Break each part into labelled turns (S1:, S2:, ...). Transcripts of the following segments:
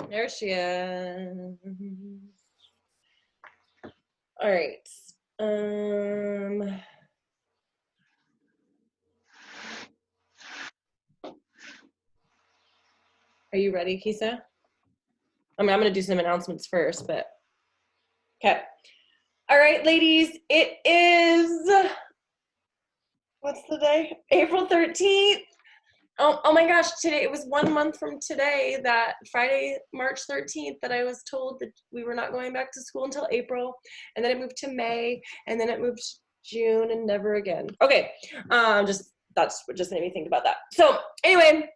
S1: There she is. All right. Are you ready, Kesa? I mean, I'm going to do some announcements first, but okay. All right, ladies, it is, what's the day? April 13th. Oh my gosh, today, it was 1 month from today, that Friday, March 13th, that I was told that we were not going back to school until April, and then it moved to May, and then it moved to June, and never again. Okay, that's what just made me think about that. So anyway,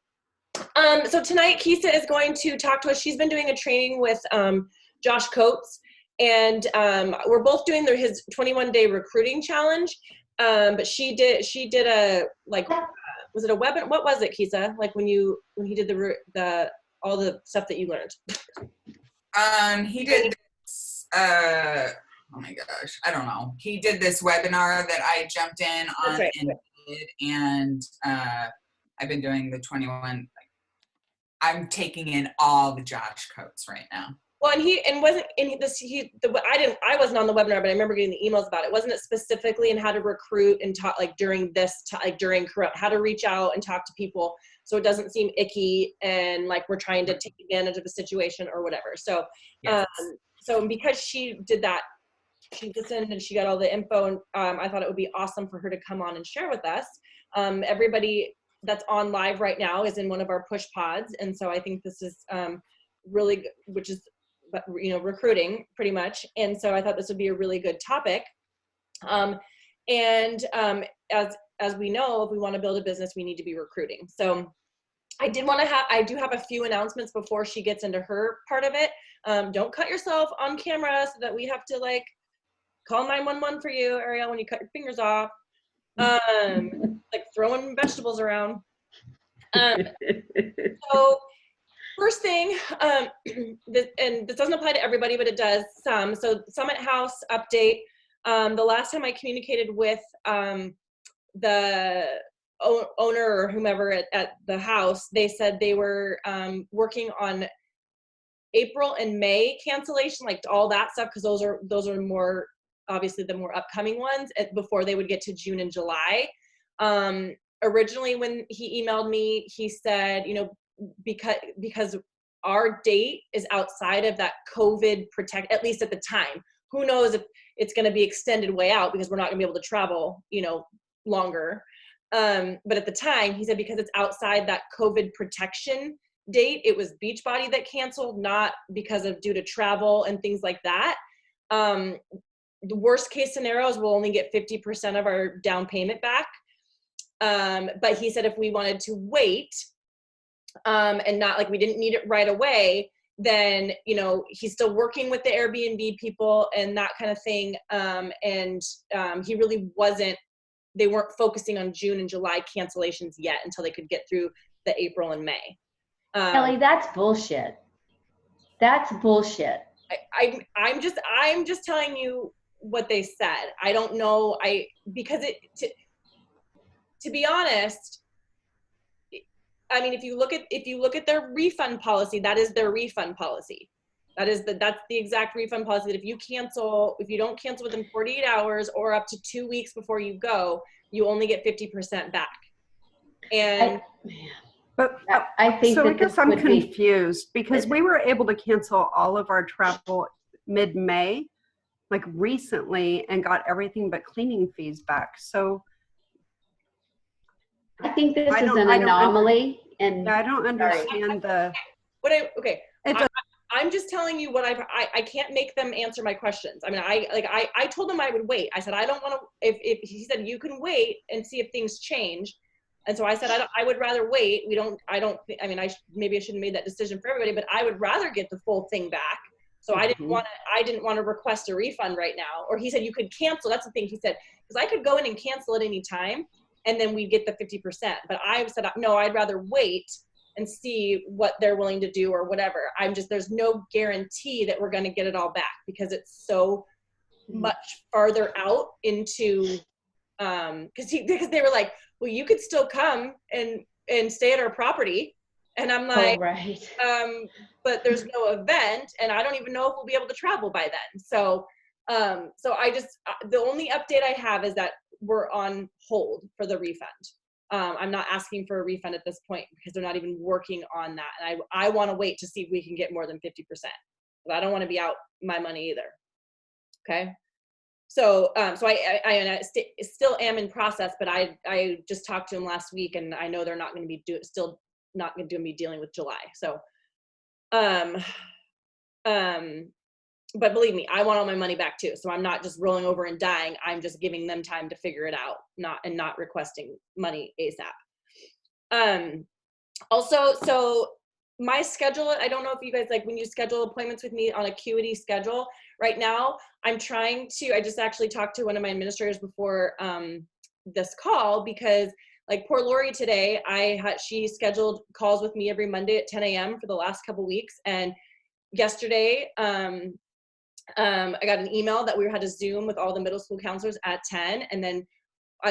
S1: so tonight Kesa is going to talk to us. She's been doing a training with Josh Coates, and we're both doing his 21-day recruiting challenge. But she did a, like, was it a webinar? What was it, Kesa? Like when he did the all the stuff that you learned.
S2: He did this, oh my gosh, I don't know. He did this webinar that I jumped in on, right, and did, and I've been doing the 21. I'm taking in all the Josh Coates right now. Well, I wasn't on the webinar, but I remember getting the emails about it. Wasn't it specifically in how to recruit and talk, like during how to reach out and talk to people so it doesn't seem icky and like we're trying to take advantage of a situation or whatever. So, yes. So because she did that, she listened and she got all the info, and I thought it would be awesome for her to come on and share with us. Everybody that's on live right now is in one of our push pods, and so I think this is really good, which is, recruiting pretty much. And so I thought this would be a really good topic. As we know, if we want to build a business, we need to be recruiting. So I do have a few announcements before she gets into her part of it. Don't cut yourself on camera so that we have to like call 911 for you, Ariel, when you cut your fingers off. Like throwing vegetables around. So first thing, and this doesn't apply to everybody, but it does some. So Summit House update. The last time I communicated with the owner or whomever at the house, they said they were working on April and May cancellation, like all that stuff, because those are more, obviously the more upcoming ones, before they would get to June and July. Originally when he emailed me, he said, because our date is outside of that COVID at least at the time. Who knows if it's going to be extended way out because we're not going to be able to travel, longer. But at the time, he said because it's outside that COVID protection date, it was Beachbody that canceled, not because of due to travel and things like that. The worst case scenario is we'll only get 50% of our down payment back. But he said if we wanted to wait, and not like we didn't need it right away, then he's still working with the Airbnb people and that kind of thing. He really they weren't focusing on June and July cancellations yet until they could get through the April and May.
S3: Kelly, that's bullshit. That's bullshit.
S1: I'm just telling you what they said. I don't know. Because to be honest, I mean, if you look at their refund policy, that is their refund policy. That's the exact refund policy, that if you don't cancel within 48 hours or up to 2 weeks before you go, you only get 50% back. And
S3: I think
S4: so. I guess I'm confused because we were able to cancel all of our travel mid-May, like recently, and got everything but cleaning fees back. So
S3: I think this is an anomaly. And
S4: I don't understand
S1: I'm just telling you what I can't make them answer my questions. I mean, I told them I would wait. I said, I don't want to, if he said, you can wait and see if things change. And so I said, I would rather wait. Maybe I shouldn't have made that decision for everybody, but I would rather get the full thing back. So I didn't want to request a refund right now. Or he said, you could cancel. That's the thing he said, because I could go in and cancel at any time, and then we get the 50%. But I said, no, I'd rather wait and see what they're willing to do or whatever. There's no guarantee that we're going to get it all back because it's so much farther out into, because they were like, well, you could still come and stay at our property
S2: And I'm like,
S3: Oh, right.
S2: but there's no event, and I don't even know if we'll be able to travel by then. So, I just, the only update I have is that we're on hold for the refund. I'm not asking for a refund at this point because they're not even working on that. And I want to wait to see if we can get more than 50%. But I don't want to be out my money either. Okay. So, I still am in process, but I just talked to them last week, and I know they're not going to be still not going to be dealing with July. So, but believe me, I want all my money back too. So I'm not just rolling over and dying. I'm just giving them time to figure it out, not requesting money ASAP. Also, so my schedule, I don't know if you guys, like when you schedule appointments with me on Acuity schedule, right now, I just actually talked to one of my administrators before this call, because like poor Lori today, she scheduled calls with me every Monday at 10 a.m. for the last couple weeks. And yesterday, I got an email that we had to Zoom with all the middle school counselors at 10. And then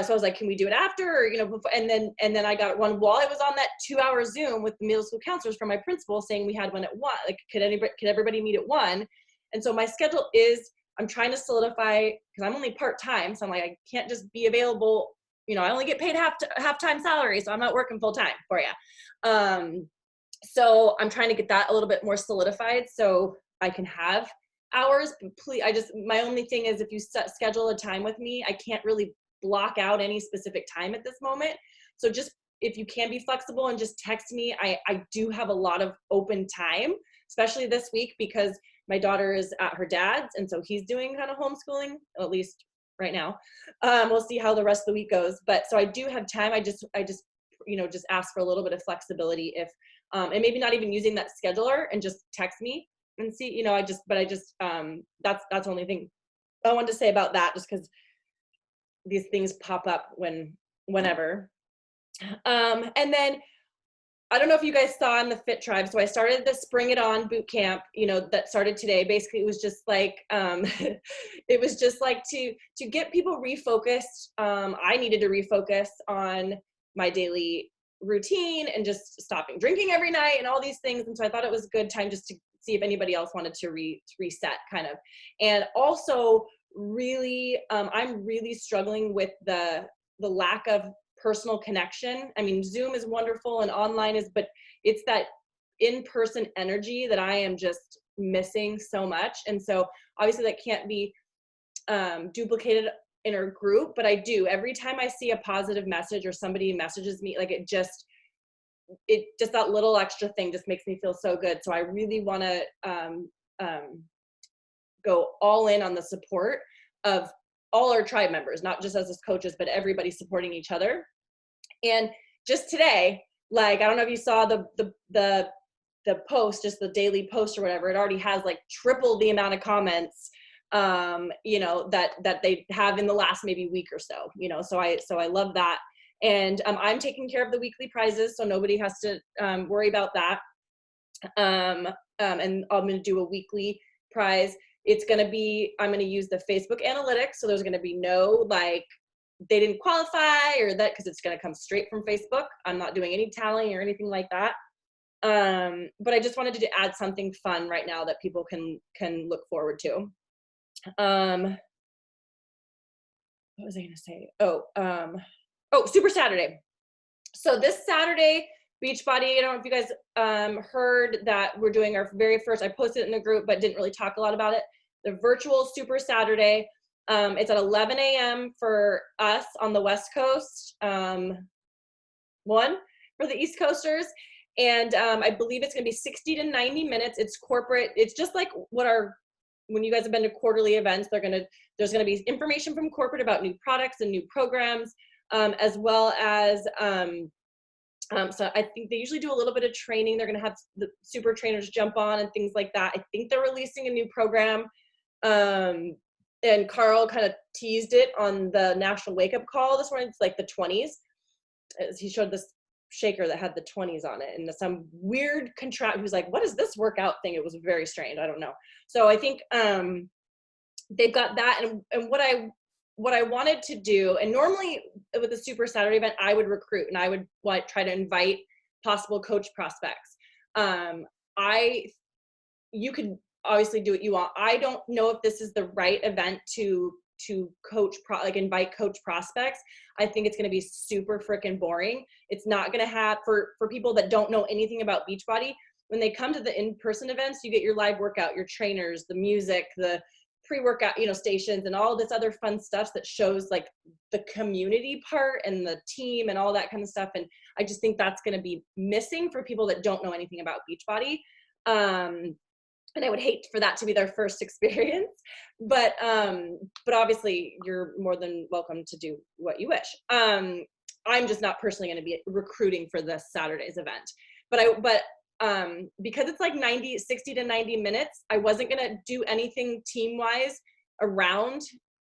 S2: so I was like, can we do it after? Or, before, and then I got one while I was on that 2-hour Zoom with the middle school counselors from my principal saying we had one at 1. Like, could everybody meet at 1? And so my schedule is, I'm trying to solidify, because I'm only part-time. So I'm like, I can't just be available. I only get paid half-time salary, so I'm not working full-time for you. So I'm trying to get that a little bit more solidified so I can have hours. Please, my only thing is, if you schedule a time with me, I can't really block out any specific time at this moment. So just, if you can be flexible and just text me, I do have a lot of open time, especially this week, because my daughter is at her dad's, and so he's doing kind of homeschooling, at least right now. We'll see how the rest of the week goes. But so I do have time. I just just ask for a little bit of flexibility, if and maybe not even using that scheduler, and just text me and see, that's the only thing I wanted to say about that, just because these things pop up whenever. And then I don't know if you guys saw in the Fit Tribe, so I started the Spring It On boot camp, that started today. Basically, it was just like, it was just like to get people refocused. I needed to refocus on my daily routine and just stopping drinking every night and all these things. And so I thought it was a good time just to see if anybody else wanted to reset kind of. And also really, I'm really struggling with the lack of personal connection. I mean, Zoom is wonderful and online is, but it's that in-person energy that I am just missing so much. And so obviously that can't be duplicated in our group, but I do. Every time I see a positive message or somebody messages me, like it just that little extra thing just makes me feel so good. So I really want to go all in on the support of all our tribe members, not just us as coaches, but everybody supporting each other. And just today, like, I don't know if you saw the post, just the daily post or whatever, it already has like triple the amount of comments, that they have in the last maybe week or so, so I love that. And I'm taking care of the weekly prizes, so nobody has to worry about that. And I'm going to do a weekly prize. It's going to be, I'm going to use the Facebook analytics. So there's going to be no, like, they didn't qualify or that, because it's going to come straight from Facebook. I'm not doing any tallying or anything like that. But I just wanted to add something fun right now that people can look forward to. What was I going to say? Super Saturday. So this Saturday, Beachbody, I don't know if you guys heard that we're doing our very first, I posted it in the group, but didn't really talk a lot about it. The virtual Super Saturday. It's at 11 a.m. for us on the West Coast, 1 for the East Coasters. And I believe it's going to be 60 to 90 minutes. It's corporate. It's just like when you guys have been to quarterly events, there's going to be information from corporate about new products and new programs, as well as, so I think they usually do a little bit of training. They're going to have the super trainers jump on and things like that. I think they're releasing a new program. And Carl kind of teased it on the National Wake Up Call this morning. It's like the 20s. He showed this shaker that had the 20s on it, and some weird contract. He was like, what is this workout thing? It was very strange. I don't know. So I think they've got that. And what I wanted to do, and normally with the Super Saturday event, I would recruit and I would try to invite possible coach prospects. You could obviously do what you want. I don't know if this is the right event to invite coach prospects. I think it's going to be super freaking boring. It's not going to have, for people that don't know anything about Beachbody, when they come to the in-person events, you get your live workout, your trainers, the music, the pre-workout, stations, and all this other fun stuff that shows like the community part and the team and all that kind of stuff. And I just think that's going to be missing for people that don't know anything about Beachbody. And I would hate for that to be their first experience, but obviously you're more than welcome to do what you wish. I'm just not personally going to be recruiting for this Saturday's event, but because it's like 60 to 90 minutes, I wasn't going to do anything team wise around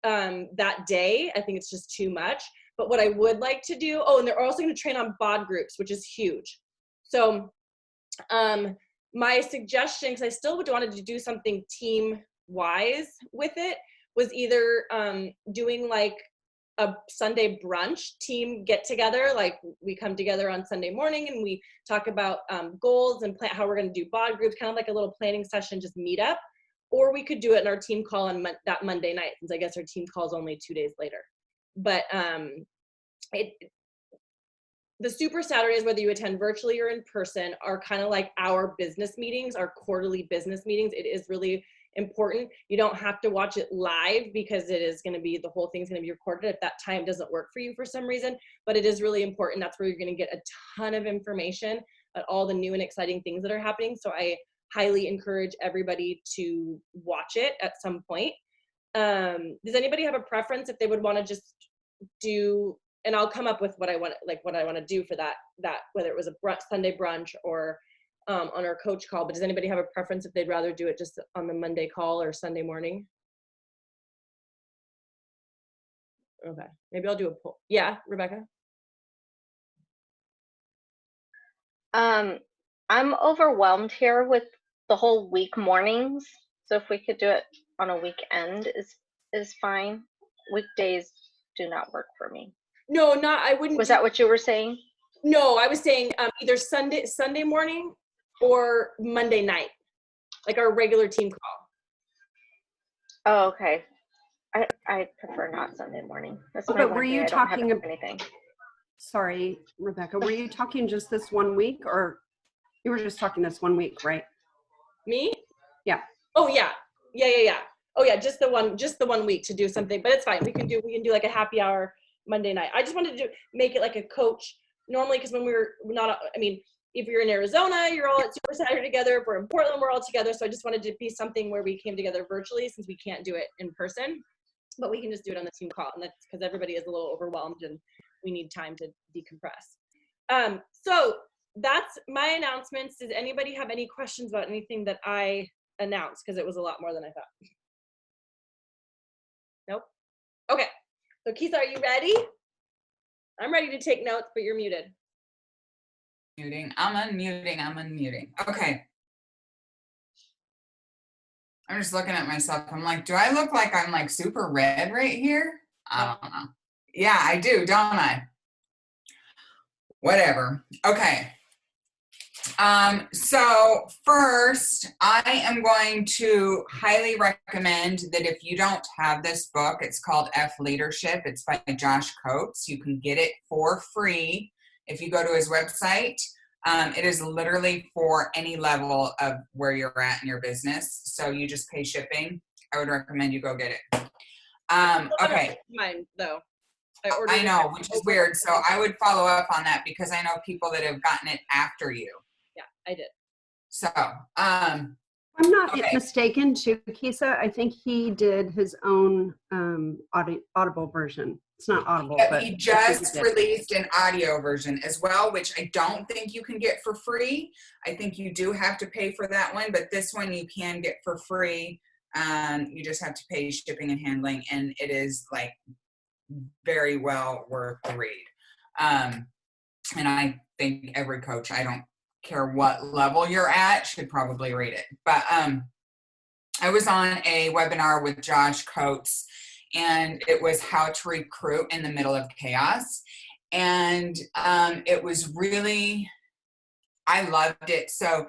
S2: that day. I think it's just too much, but what I would like to do, and they're also going to train on bod groups, which is huge. So, my suggestion, because I still wanted to do something team-wise with it, was either doing like a Sunday brunch team get-together. Like we come together on Sunday morning and we talk about goals and plan how we're going to do bod groups, kind of like a little planning session, just meet up. Or we could do it in our team call on that Monday night, since I guess our team call is only 2 days later. But the Super Saturdays, whether you attend virtually or in person, are kind of like our business meetings, our quarterly business meetings. It is really important. You don't have to watch it live because the whole thing's going to be recorded if that time doesn't work for you for some reason, but it is really important. That's where you're going to get a ton of information about all the new and exciting things that are happening. So I highly encourage everybody to watch it at some point. Does anybody have a preference if they would want to just do, and I'll come up with what I want to do for that, whether it was a Sunday brunch or on our coach call, but does anybody have a preference if they'd rather do it just on the Monday call or Sunday morning? Okay, maybe I'll do a poll. Yeah, Rebecca?
S5: I'm overwhelmed here with the whole week mornings. So if we could do it on a weekend is fine. Weekdays do not work for me.
S2: No, I wouldn't.
S5: Was that what you were saying?
S2: No, I was saying either Sunday morning or Monday night, like our regular team call.
S5: Oh, okay. I prefer not Sunday morning. That's my
S4: But
S5: one
S4: were
S5: day
S4: you
S5: I don't
S4: talking
S5: have anything?
S4: Sorry, Rebecca, were you talking just this 1 week, or you were just talking this 1 week, right?
S2: Me?
S4: Yeah.
S2: Oh yeah. Oh yeah, just the 1 week to do something, but it's fine. We can do like a happy hour Monday night. I just wanted to make it like a coach normally, because when if you're in Arizona, you're all at Super Saturday together. If we're in Portland, we're all together. So I just wanted to be something where we came together virtually, since we can't do it in person, but we can just do it on the team call. And that's because everybody is a little overwhelmed and we need time to decompress. So that's my announcements. Does anybody have any questions about anything that I announced? Because it was a lot more than I thought. Nope. Okay. So Kesa, are you ready? I'm ready to take notes, but you're muted.
S6: I'm unmuting. Okay. I'm just looking at myself. I'm like, do I look like I'm like super red right here? I don't know. Yeah, I do, don't I? Whatever. Okay. So first, I am going to highly recommend that if you don't have this book, it's called F Leadership. It's by Josh Coates. You can get it for free if you go to his website. It is literally for any level of where you're at in your business. So you just pay shipping. I would recommend you go get it. Okay.
S2: Mine though.
S6: I know, which is weird. So I would follow up on that because I know people that have gotten it after you.
S2: Yeah, I did.
S6: So,
S4: I'm not mistaken, too, Kesa. I think he did his own audible version. It's not audible, but
S6: he just released an audio version as well, which I don't think you can get for free. I think you do have to pay for that one, but this one you can get for free. You just have to pay shipping and handling, and it is like very well worth the read. And I think every coach, I don't care what level you're at, should probably read it. But I was on a webinar with Josh Coates, and it was how to recruit in the middle of chaos. And it was really I loved it. So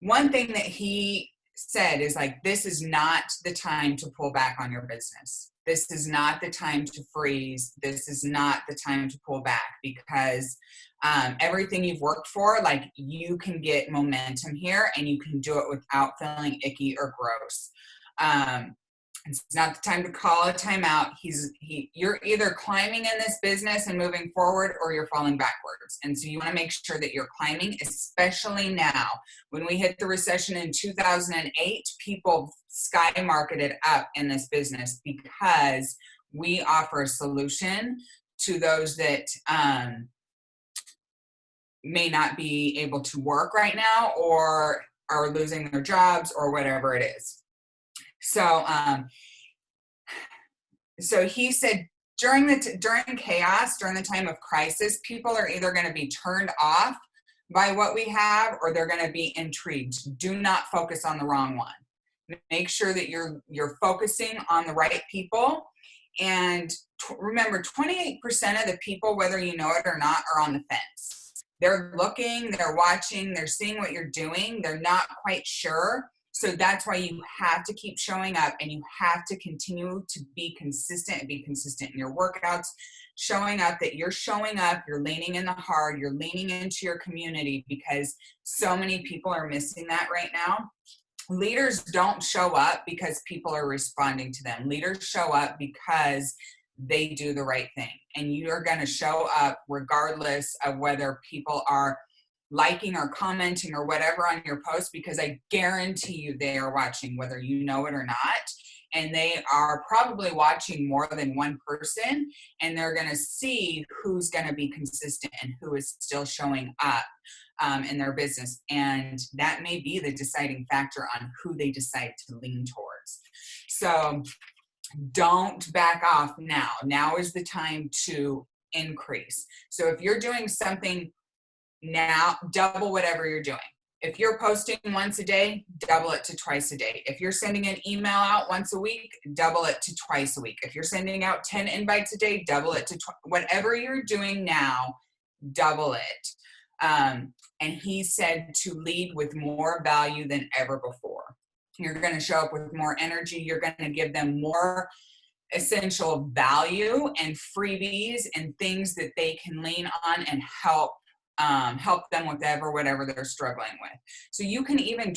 S6: one thing that he said is like, this is not the time to pull back on your business. This is not the time to freeze. This is not the time to pull back, because everything you've worked for, like, you can get momentum here and you can do it without feeling icky or gross. It's not the time to call a timeout. You're either climbing in this business and moving forward, or you're falling backwards. And so you want to make sure that you're climbing, especially now. When we hit the recession in 2008, people skyrocketed up in this business because we offer a solution to those that may not be able to work right now, or are losing their jobs, or whatever it is. So, so he said during chaos, during the time of crisis, people are either going to be turned off by what we have, or they're going to be intrigued. Do not focus on the wrong one. Make sure that you're focusing on the right people. And remember, 28% of the people, whether you know it or not, are on the fence. They're looking, they're watching, they're seeing what you're doing. They're not quite sure. So that's why you have to keep showing up, and you have to continue to be consistent and be consistent in your workouts, showing up, that you're showing up, you're leaning in the hard, you're leaning into your community, because so many people are missing that right now. Leaders don't show up because people are responding to them. Leaders show up because they do the right thing. And you are going to show up regardless of whether people are liking or commenting or whatever on your post, because I guarantee you they are watching, whether you know it or not. And they are probably watching more than one person, and they're going to see who's going to be consistent and who is still showing up in their business. And that may be the deciding factor on who they decide to lean towards. So don't back off now. Now is the time to increase. So if you're doing something now, double whatever you're doing. If you're posting once a day, double it to twice a day. If you're sending an email out once a week, double it to twice a week. If you're sending out 10 invites a day, double it to whatever you're doing now, double it. And he said to lead with more value than ever before. You're going to show up with more energy. You're going to give them more essential value and freebies and things that they can lean on and help them with whatever they're struggling with. So you can even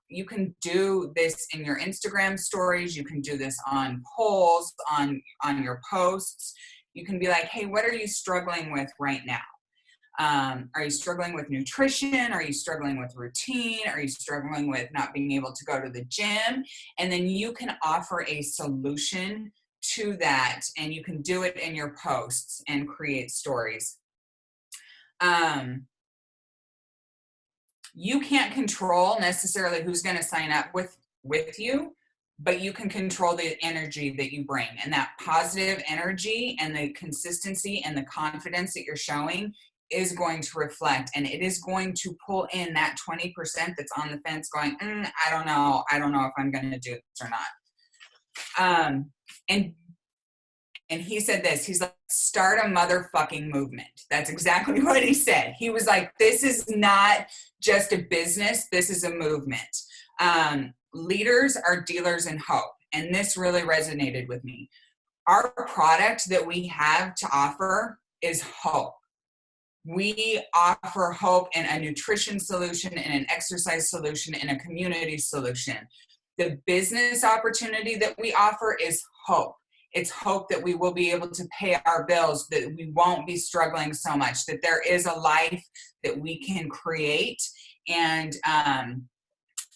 S6: you can do this in your Instagram stories. You can do this on polls, on your posts. You can be like, hey, what are you struggling with right now? Are you struggling with nutrition? Are you struggling with routine? Are you struggling with not being able to go to the gym? And then you can offer a solution to that, and you can do it in your posts and create stories. You can't control necessarily who's going to sign up with you, but you can control the energy that you bring, and that positive energy and the consistency and the confidence that you're showing is going to reflect, and it is going to pull in that 20% that's on the fence going, I don't know if I'm going to do this or not. And he said this, he's like, start a motherfucking movement. That's exactly what he said. He was like, this is not just a business, this is a movement. Leaders are dealers in hope. And this really resonated with me. Our product that we have to offer is hope. We offer hope in a nutrition solution, in an exercise solution, in a community solution. The business opportunity that we offer is hope. It's hope that we will be able to pay our bills, that we won't be struggling so much, that there is a life that we can create. And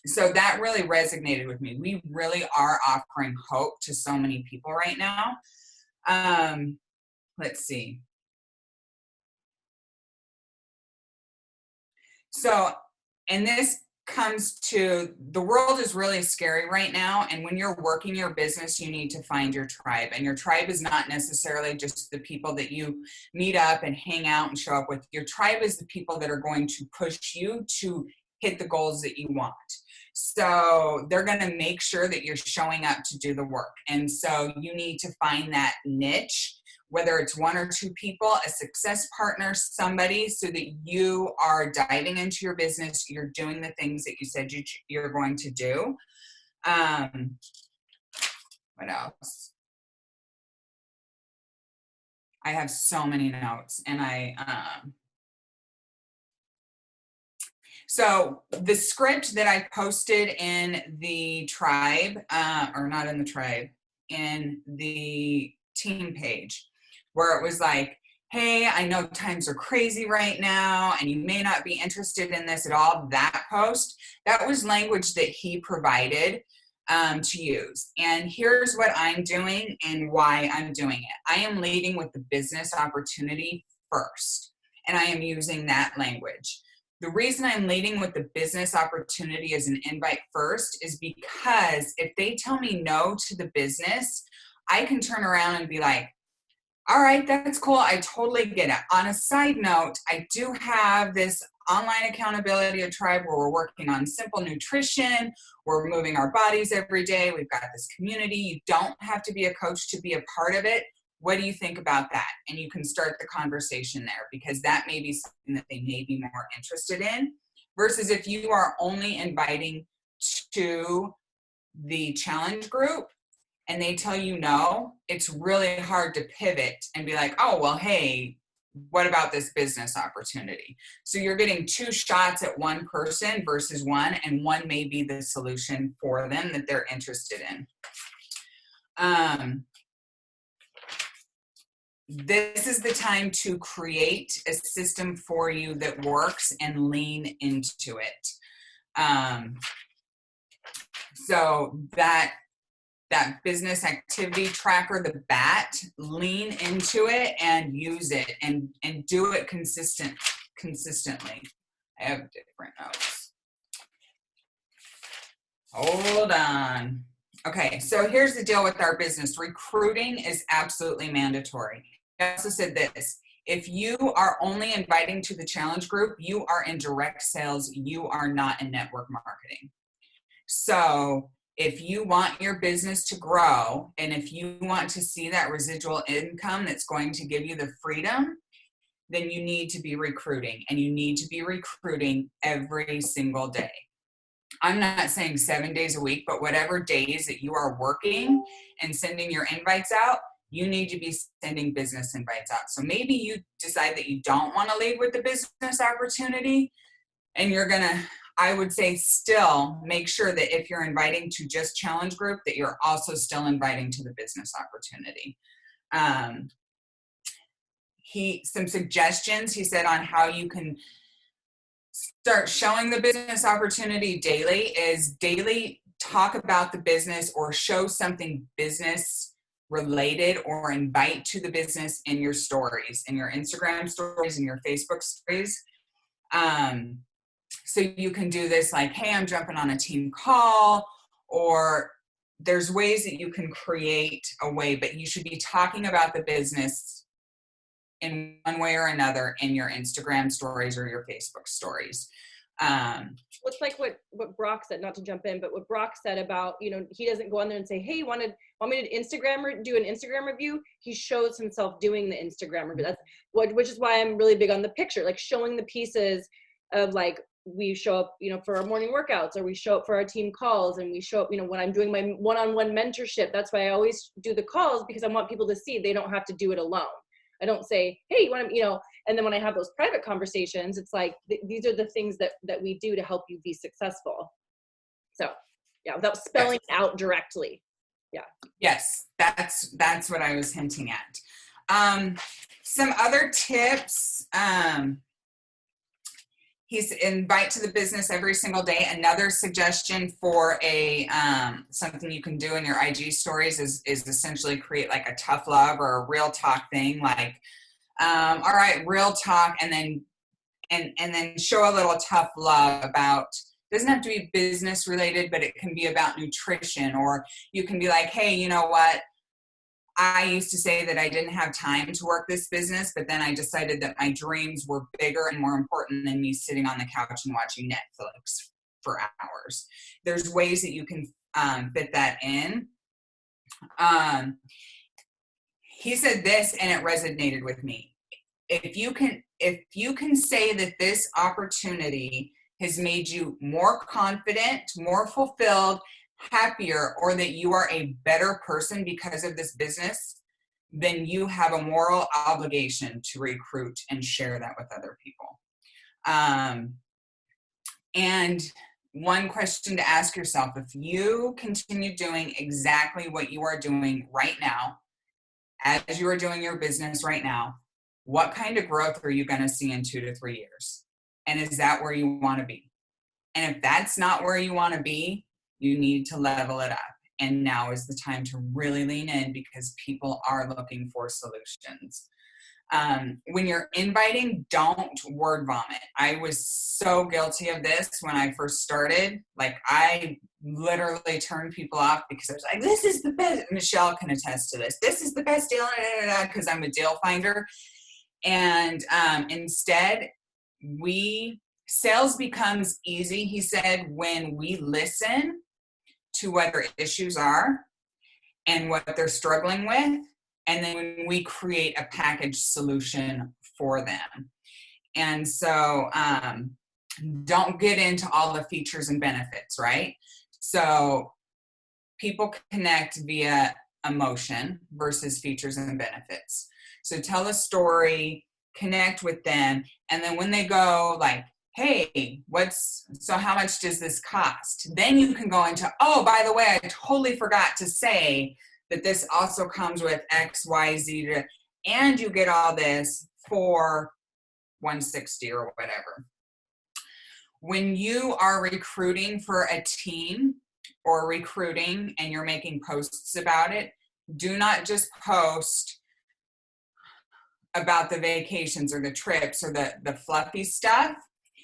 S6: so that really resonated with me. We really are offering hope to so many people right now. Let's see. So, and this comes to, the world is really scary right now, and when you're working your business, you need to find your tribe. And your tribe is not necessarily just the people that you meet up and hang out and show up with. Your tribe is the people that are going to push you to hit the goals that you want. So they're going to make sure that you're showing up to do the work. And so you need to find that niche whether it's 1 or 2 people, a success partner, somebody, so that you are diving into your business, you're doing the things that you said you're going to do. What else? I have so many notes, and so the script that I posted in the tribe, or not in the tribe, in the team page, where it was like, hey, I know times are crazy right now, and you may not be interested in this at all. That post, that was language that he provided to use. And here's what I'm doing and why I'm doing it. I am leading with the business opportunity first, and I am using that language. The reason I'm leading with the business opportunity as an invite first is because if they tell me no to the business, I can turn around and be like, all right, that's cool. I totally get it. On a side note, I do have this online accountability tribe where we're working on simple nutrition. We're moving our bodies every day. We've got this community. You don't have to be a coach to be a part of it. What do you think about that? And you can start the conversation there, because that may be something that they may be more interested in, versus if you are only inviting to the challenge group and they tell you no, it's really hard to pivot and be like, oh, well, hey, what about this business opportunity? So you're getting 2 shots at one person versus 1, and 1 may be the solution for them that they're interested in. This is the time to create a system for you that works and lean into it. So that business activity tracker, the BAT, lean into it and use it and do it consistently. I have different notes. Hold on. Okay, so here's the deal with our business. Recruiting is absolutely mandatory. I also said this: if you are only inviting to the challenge group, you are in direct sales. You are not in network marketing. So if you want your business to grow, and if you want to see that residual income that's going to give you the freedom, then you need to be recruiting, and you need to be recruiting every single day. I'm not saying 7 days a week, but whatever days that you are working and sending your invites out, you need to be sending business invites out. So maybe you decide that you don't want to lead with the business opportunity, and you're going to, I would say, still make sure that if you're inviting to just challenge group, that you're also still inviting to the business opportunity. Some suggestions he said on how you can start showing the business opportunity daily is daily talk about the business or show something business related, or invite to the business in your stories, in your Instagram stories, in your Facebook stories. So you can do this like, hey, I'm jumping on a team call, or there's ways that you can create a way, but you should be talking about the business in one way or another in your Instagram stories or your Facebook stories.
S2: Looks like what Brock said, not to jump in, but what Brock said about, he doesn't go on there and say, hey, you want me to do an Instagram review? He shows himself doing the Instagram review. That's which is why I'm really big on the picture, like showing the pieces of, like, we show up, for our morning workouts, or we show up for our team calls, and we show up, when I'm doing my one-on-one mentorship. That's why I always do the calls, because I want people to see they don't have to do it alone. I don't say, hey, you want to, and then when I have those private conversations, it's like, these are the things that we do to help you be successful. So yeah, without spelling out directly. Yeah.
S6: Yes, that's what I was hinting at. Some other tips, he's invite to the business every single day. Another suggestion for a something you can do in your IG stories is essentially create like a tough love or a real talk thing, like, all right, real talk, and then show a little tough love about, doesn't have to be business related, but it can be about nutrition. Or you can be like, hey, you know what? I used to say that I didn't have time to work this business, but then I decided that my dreams were bigger and more important than me sitting on the couch and watching Netflix for hours. There's ways that you can fit that in. he said this and it resonated with me. If you can say that this opportunity has made you more confident, more fulfilled, happier, or that you are a better person because of this business, then you have a moral obligation to recruit and share that with other people. And one question to ask yourself, if you continue doing exactly what you are doing right now, as you are doing your business right now, what kind of growth are you going to see in 2 to 3 years? And is that where you want to be? And if that's not where you want to be, you need to level it up. And now is the time to really lean in because people are looking for solutions. When you're inviting, don't word vomit. I was so guilty of this when I first started. Like, I literally turned people off because I was like, this is the best. Michelle can attest to this. This is the best deal, because I'm a deal finder. And instead, sales becomes easy, he said, when we listen to what their issues are and what they're struggling with, and then when we create a package solution for them. And so don't get into all the features and benefits, right? So people connect via emotion versus features and benefits. So tell a story, connect with them, and then when they go like, hey, so how much does this cost? Then you can go into, oh, by the way, I totally forgot to say that this also comes with X, Y, Z, and you get all this for $160 or whatever. When you are recruiting for a team or recruiting and you're making posts about it, do not just post about the vacations or the trips or the fluffy stuff.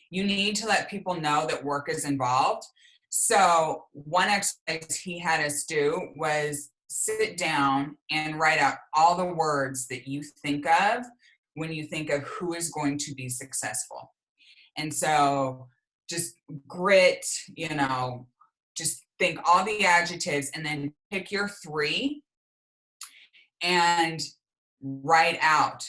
S6: You need to let people know that work is involved. So one exercise he had us do was sit down and write out all the words that you think of when you think of who is going to be successful. And so just grit, just think all the adjectives and then pick your 3 and write out,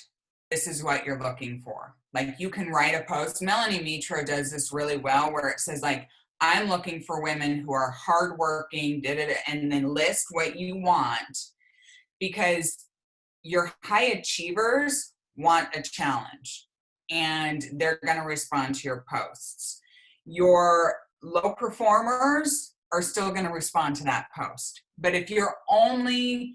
S6: this is what you're looking for. Like, you can write a post. Melanie Mitro does this really well where it says like, I'm looking for women who are hardworking, and then list what you want, because your high achievers want a challenge and they're going to respond to your posts. Your low performers are still going to respond to that post. But if you're only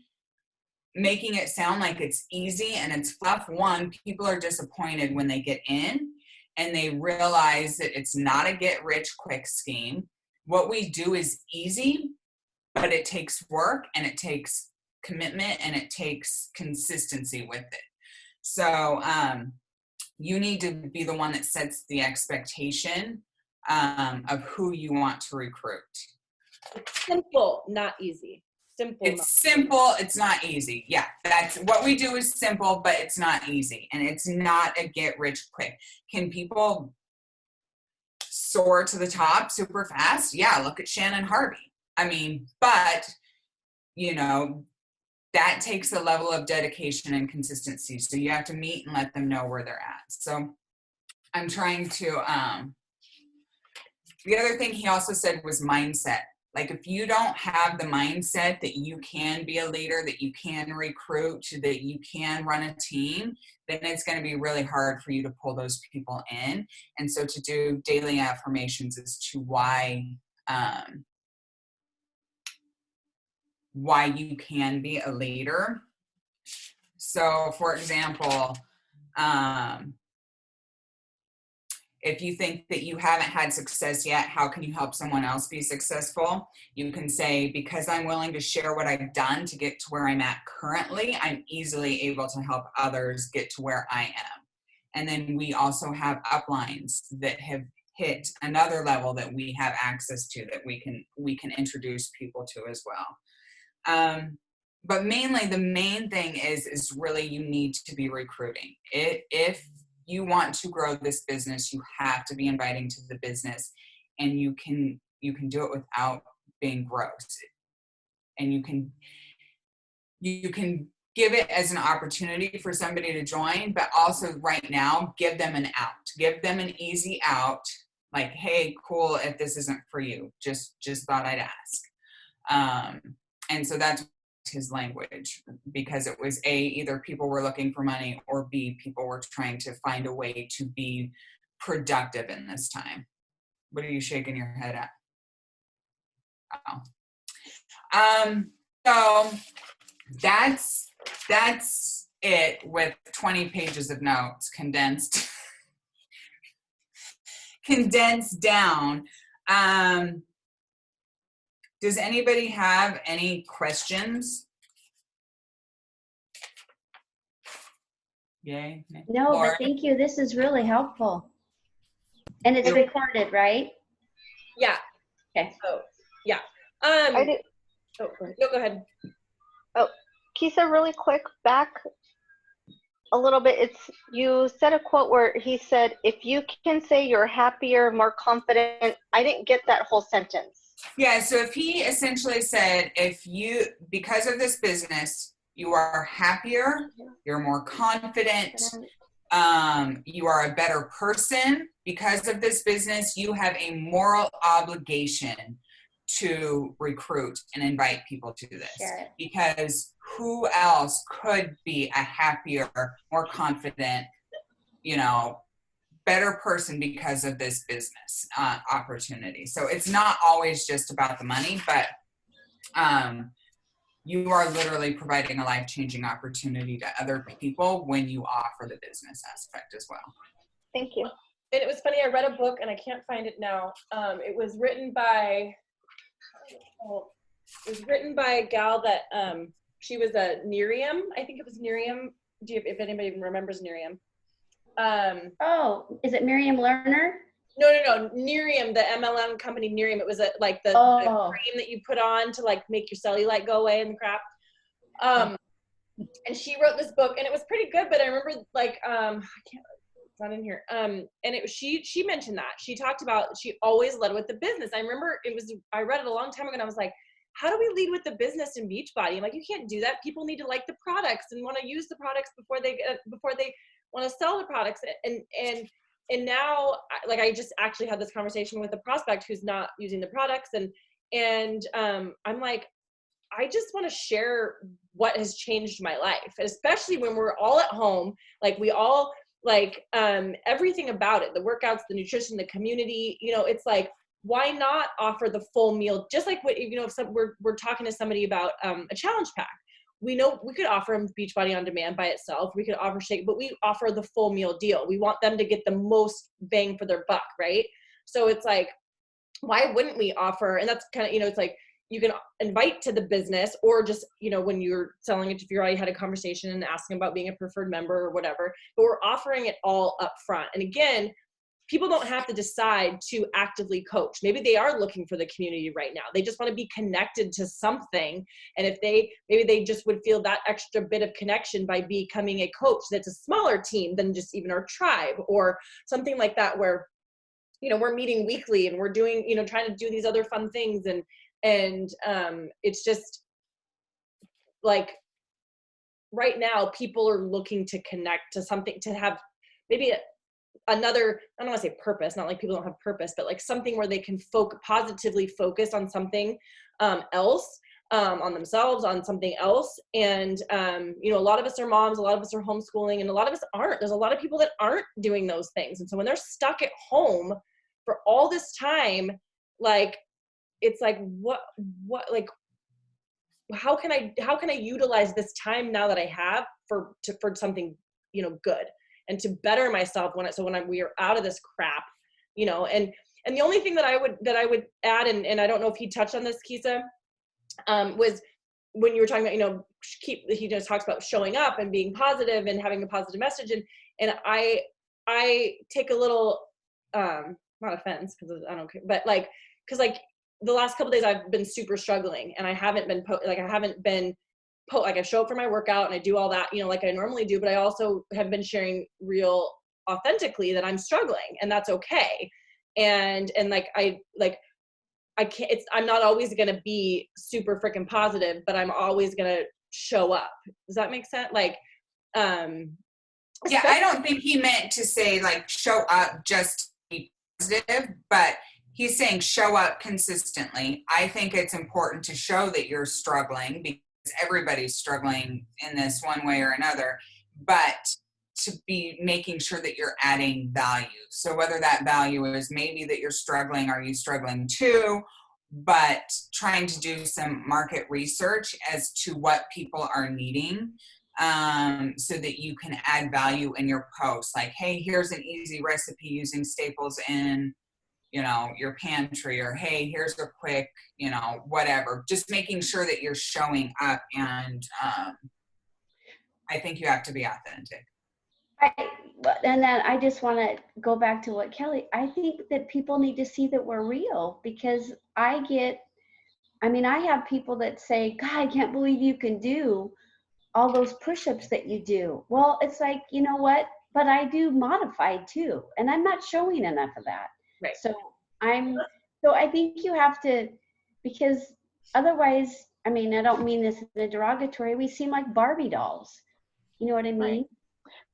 S6: making it sound like it's easy and it's fluff, one, people are disappointed when they get in and they realize that it's not a get rich quick scheme. What we do is easy, but it takes work and it takes commitment and it takes consistency with it. So you need to be the one that sets the expectation of who you want to recruit.
S2: It's simple, not easy.
S6: Simple, it's not easy. Yeah, that's what we do is simple, but it's not easy. And it's not a get rich quick. Can people soar to the top super fast? Yeah, look at Shannon Harvey. I mean, but, that takes a level of dedication and consistency. So you have to meet and let them know where they're at. So I'm trying to, the other thing he also said was mindset. Like, if you don't have the mindset that you can be a leader, that you can recruit, that you can run a team, then it's going to be really hard for you to pull those people in. And so to do daily affirmations as to why you can be a leader. So, for example, if you think that you haven't had success yet, how can you help someone else be successful? You can say, because I'm willing to share what I've done to get to where I'm at currently, I'm easily able to help others get to where I am. And then we also have uplines that have hit another level that we have access to, that we can introduce people to as well. But mainly, the main thing is really you need to be recruiting. If you want to grow this business, you have to be inviting to the business, and you can do it without being gross. And you can give it as an opportunity for somebody to join, but also right now, give them an out. Give them an easy out. Like, hey, cool, if this isn't for you, just thought I'd ask. And so that's his language, because it was A, either people were looking for money, or B, people were trying to find a way to be productive in this time. What are you shaking your head at? Oh. So that's it, with 20 pages of notes condensed down. Does anybody have any questions? Yay.
S3: No,
S6: Laura?
S3: but thank you. This is really helpful. And it's recorded, right?
S2: Yeah.
S3: Okay.
S2: So, yeah.
S5: I did.
S2: Oh, go ahead.
S5: Oh, Kesa, really quick, back a little bit. You said a quote where he said, "If you can say you're happier, more confident." I didn't get that whole sentence.
S6: Yeah, so if he essentially said, because of this business, you are happier, you're more confident, you are a better person because of this business, you have a moral obligation to recruit and invite people to this.
S3: Sure.
S6: Because who else could be a happier, more confident, better person because of this business opportunity? So it's not always just about the money, but you are literally providing a life-changing opportunity to other people when you offer the business aspect as well.
S5: Thank you.
S2: And it was funny, I read a book and I can't find it now. It was written by a gal that she was a Nerium. I think it was Nerium. If anybody even remembers Nerium.
S3: Oh, is it Miriam Lerner?
S2: No. Nerium, the MLM company Nerium. It was the cream that you put on to like make your cellulite go away and the crap. And she wrote this book and it was pretty good, but I remember like, it's not in here. And she mentioned that. She talked about, she always led with the business. I remember I read it a long time ago and I was like, how do we lead with the business in Beachbody? I'm like, you can't do that. People need to like the products and want to use the products before they want to sell the products. And now, like, I just actually had this conversation with a prospect who's not using the products. And I'm like, I just want to share what has changed my life, especially when we're all at home. Like we all like everything about it, the workouts, the nutrition, the community, it's like, why not offer the full meal? Just like what, if we're talking to somebody about a challenge pack, we know we could offer them Beachbody On Demand by itself. We could offer shake, but we offer the full meal deal. We want them to get the most bang for their buck, right? So it's like, why wouldn't we offer? And that's kind of, it's like, you can invite to the business, or just, when you're selling it, if you already had a conversation and asking about being a preferred member or whatever, but we're offering it all up front. And again, people don't have to decide to actively coach. Maybe they are looking for the community right now. They just want to be connected to something. And if maybe they just would feel that extra bit of connection by becoming a coach that's a smaller team than just even our tribe, or something like that, where, we're meeting weekly and we're doing, trying to do these other fun things. And it's just like, right now people are looking to connect to something, to have maybe another, I don't want to say purpose, not like people don't have purpose, but like something where they can positively focus on something else, on themselves, on something else. And, a lot of us are moms, a lot of us are homeschooling, and a lot of us aren't. There's a lot of people that aren't doing those things. And so when they're stuck at home for all this time, like, it's like, what, like, how can I utilize this time now that I have for something, good, and to better myself when we are out of this crap, and the only thing that I would add, and I don't know if he touched on this, Kesa, was when you were talking about, he just talks about showing up and being positive and having a positive message. And I take a little, not offense, because I don't care, but like, because like the last couple days I've been super struggling, and I haven't been like I show up for my workout and I do all that, like I normally do, but I also have been sharing real authentically that I'm struggling, and that's okay. And like, I can't, I'm not always going to be super freaking positive, but I'm always going to show up. Does that make sense? Like,
S6: yeah, I don't think he meant to say like show up just to be positive, but he's saying show up consistently. I think it's important to show that you're struggling because everybody's struggling in this one way or another, but to be making sure that you're adding value. So whether that value is maybe that you're struggling, are you struggling too? But trying to do some market research as to what people are needing, so that you can add value in your posts. Like, hey, here's an easy recipe using staples in, your pantry, or hey, here's a quick, whatever. Just making sure that you're showing up, and I think you have to be authentic.
S3: And then I just want to go back to what Kelly, I think that people need to see that we're real, because I have people that say, God, I can't believe you can do all those push-ups that you do. Well, it's like, you know what? But I do modified too, and I'm not showing enough of that.
S2: Right.
S3: So I think you have to, because otherwise, I don't mean this in a derogatory, we seem like Barbie dolls. You know what I mean?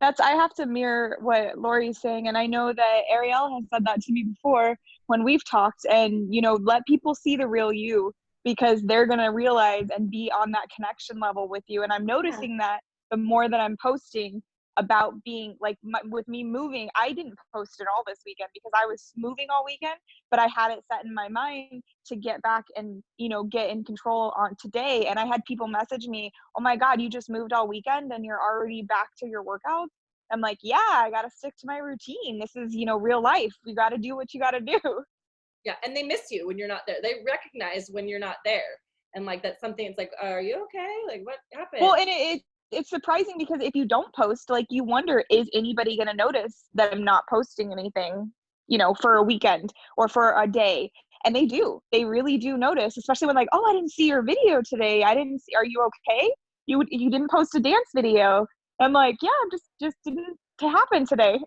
S7: Right. I have to mirror what Lori's saying, and I know that Ariel has said that to me before when we've talked, and let people see the real you, because they're going to realize and be on that connection level with you. And I'm noticing that the more that I'm posting about being like with me moving, I didn't post it all this weekend because I was moving all weekend, but I had it set in my mind to get back and, get in control on today. And I had people message me, oh my God, you just moved all weekend and you're already back to your workouts. I'm like, yeah, I got to stick to my routine. This is, real life. You got to do what you got to do.
S2: Yeah, and they miss you when you're not there. They recognize when you're not there, and like that's something. It's like, are you okay? Like, what happened?
S7: Well, and it's surprising because if you don't post, like, you wonder, is anybody gonna notice that I'm not posting anything, for a weekend or for a day? And they do. They really do notice, especially when like, oh, I didn't see your video today. I didn't see. Are you okay? You didn't post a dance video. I'm like, yeah, just didn't happen today.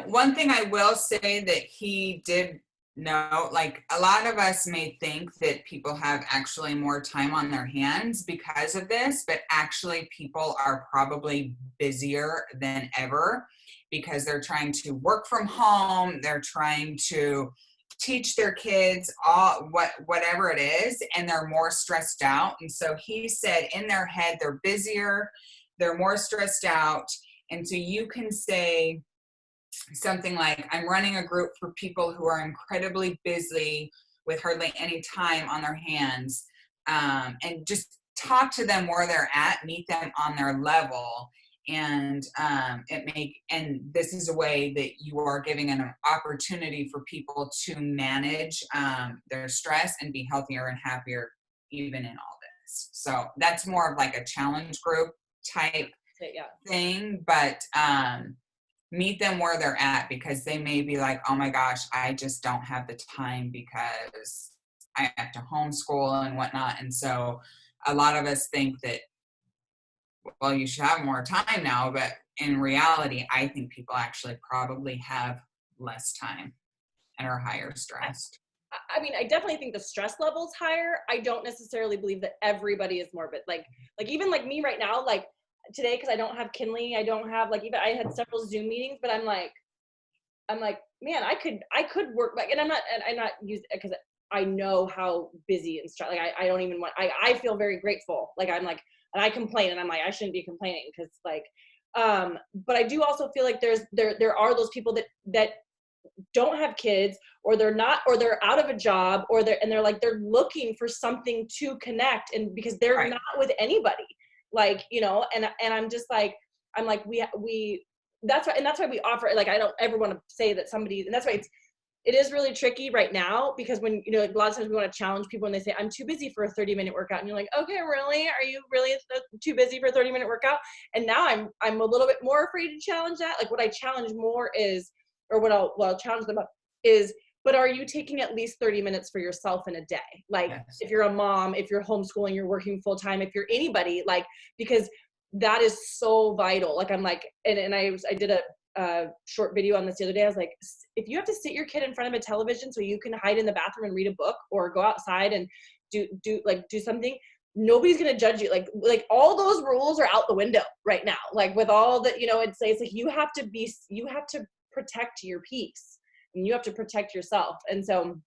S6: One thing I will say that he did know, like a lot of us may think that people have actually more time on their hands because of this, but actually people are probably busier than ever because they're trying to work from home. They're trying to teach their kids whatever it is, and they're more stressed out. And so he said in their head, they're busier, they're more stressed out. And so you can say something like, I'm running a group for people who are incredibly busy with hardly any time on their hands, and just talk to them where they're at, meet them on their level. And this is a way that you are giving an opportunity for people to manage their stress and be healthier and happier even in all this. So that's more of like a challenge group type thing, but meet them where they're at, because they may be like, oh my gosh, I just don't have the time because I have to homeschool and whatnot. And so a lot of us think that, well, you should have more time now, but in reality, I think people actually probably have less time and are higher stressed.
S2: I definitely think the stress level's higher. I don't necessarily believe that everybody is morbid. Like even like me right now, like today, because I don't have Kinley, I don't have even I had several Zoom meetings, but I'm like, man, I could work and I'm not used, because I know how busy and stressed. Like I don't even want. I feel very grateful. Like I'm like, and I complain, and I'm like, I shouldn't be complaining because but I do also feel like there are those people that don't have kids, or they're out of a job, or they're looking for something to connect, and because they're not with anybody. And I'm just like, we that's why we offer, like, I don't ever want to say that somebody, and that's why it is really tricky right now, because when, a lot of times we want to challenge people and they say, I'm too busy for a 30-minute workout. And you're like, okay, really? Are you really too busy for a 30-minute workout? And now I'm a little bit more afraid to challenge that. Like what I challenge more is, or what I'll challenge them up is, but are you taking at least 30 minutes for yourself in a day? Like, yes. If you're a mom, if you're homeschooling, you're working full time, if you're anybody, because that is so vital. Like I'm like, and I did a short video on this the other day. I was like, if you have to sit your kid in front of a television so you can hide in the bathroom and read a book, or go outside and do something, nobody's going to judge you. Like all those rules are out the window right now. Like with all that, it's like you have to protect your peace and you have to protect yourself. And so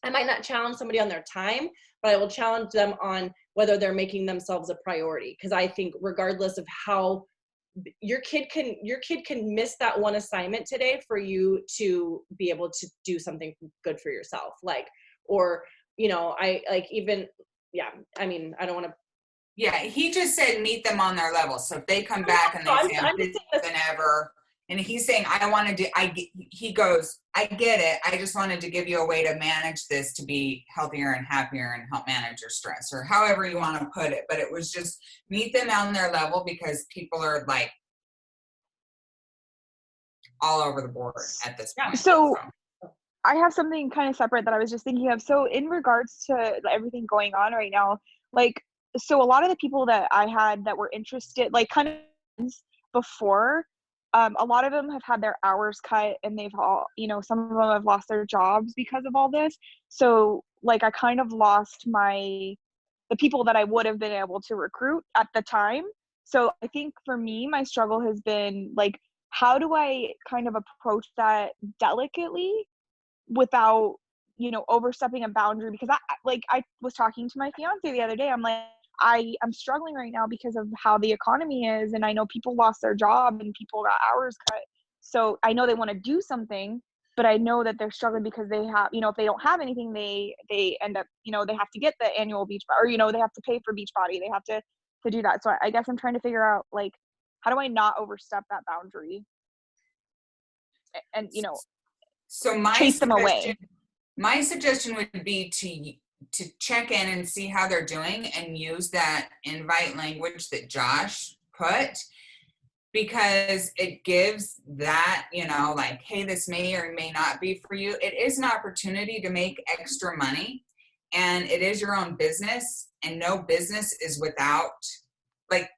S2: I might not challenge somebody on their time, but I will challenge them on whether they're making themselves a priority. Because I think regardless of how your kid can miss that one assignment today for you to be able to do something good for yourself. I don't want to.
S6: Yeah, he just said meet them on their level. So if they come back and they say I'm busier than ever, and he's saying he goes, I get it. I just wanted to give you a way to manage this to be healthier and happier and help manage your stress, or however you want to put it. But it was just meet them on their level, because people are like all over the board at this point.
S7: So I have something kind of separate that I was just thinking of. So in regards to everything going on right now, so a lot of the people that I had that were interested, kind of before, a lot of them have had their hours cut, and they've all, some of them have lost their jobs because of all this. So I kind of lost the people that I would have been able to recruit at the time. So I think for me, my struggle has been how do I kind of approach that delicately without, overstepping a boundary? Because I was talking to my fiance the other day. I'm like, I'm struggling right now because of how the economy is, and I know people lost their job and people got hours cut. So I know they want to do something, but I know that they're struggling because they have, if they don't have anything, they end up, they have to get the annual beach body, or they have to pay for beach body. They have to do that. So I guess I'm trying to figure out how do I not overstep that boundary and
S6: so
S7: chase them away.
S6: My suggestion would be to check in and see how they're doing, and use that invite language that Josh put, because it gives that, hey, this may or may not be for you. It is an opportunity to make extra money, and it is your own business, and no business is without,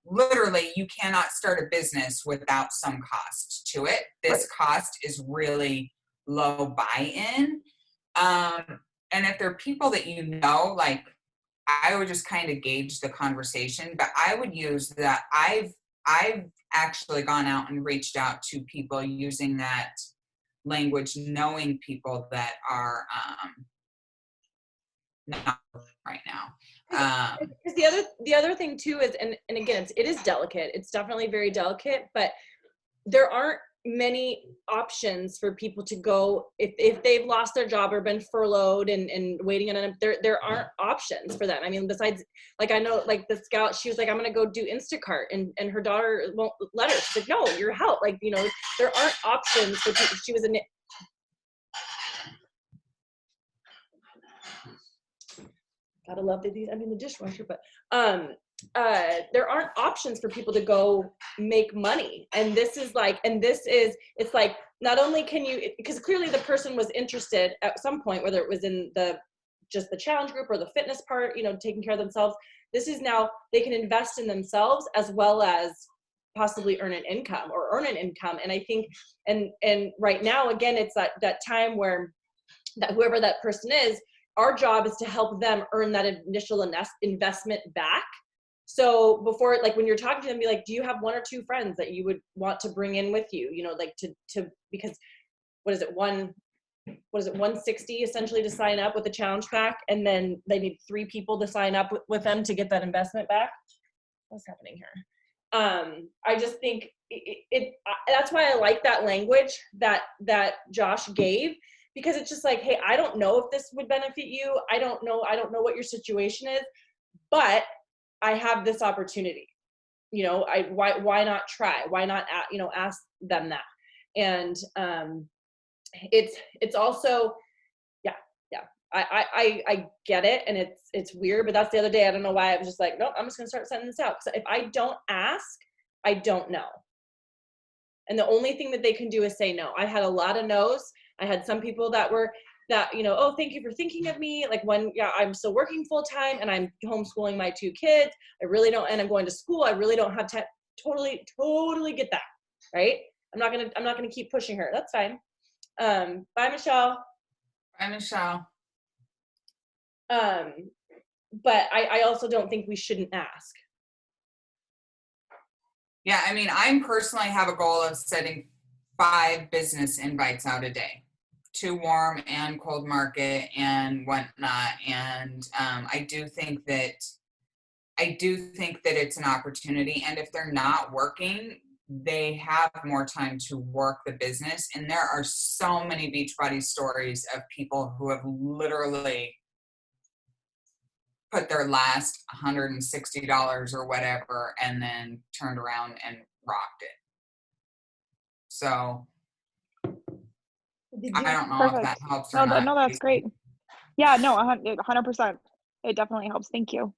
S6: literally, you cannot start a business without some cost to it. This cost is really low buy-in. And if there are people that I would just kind of gauge the conversation, but I would use that. I've actually gone out and reached out to people using that language, knowing people that are not right now.
S2: Because the other thing too is, and again, it is delicate. It's definitely very delicate, but there aren't many options for people to go if they've lost their job or been furloughed and waiting on there aren't options for them. I mean, besides, I know, the scout, she was like, I'm gonna go do Instacart, and her daughter won't let her. She's like, no, you're help. There aren't options for people. She was gotta love the dishwasher, but there aren't options for people to go make money. And it's not only can you, because clearly the person was interested at some point, whether it was in just the challenge group or the fitness part, taking care of themselves. This is now, they can invest in themselves as well as possibly earn an income. And I think, and right now, again, it's that time where that whoever that person is, our job is to help them earn that initial investment back. So before, when you're talking to them, be like, do you have one or two friends that you would want to bring in with you? Because what is it, 160 essentially to sign up with the challenge pack, and then they need 3 people to sign up with them to get that investment back. What's happening here? I just think that's why I like that language that Josh gave, because it's just hey, I don't know if this would benefit you. I don't know what your situation is, but I have this opportunity. Why not try? Why not ask them that? And it's also, yeah. I get it, and it's weird, but that's the other day. I don't know why I was just like, nope, I'm just gonna start sending this out. So if I don't ask, I don't know. And the only thing that they can do is say no. I had a lot of no's. I had some people that oh, thank you for thinking of me. I'm still working full time and I'm homeschooling my 2 kids. I really don't, and I'm going to school. I really don't have time. Totally get that. Right. I'm not going to keep pushing her. That's fine. Bye, Michelle.
S6: Bye, Michelle.
S2: but I also don't think we shouldn't ask.
S6: Yeah, I mean, I personally have a goal of setting 5 business invites out a day to warm and cold market and whatnot. And I do think that it's an opportunity. And if they're not working, they have more time to work the business. And there are so many Beachbody stories of people who have literally put their last $160 or whatever and then turned around and rocked it. So I don't know if that helps or not.
S7: No, that's great. Yeah, no, 100%. It definitely helps. Thank you.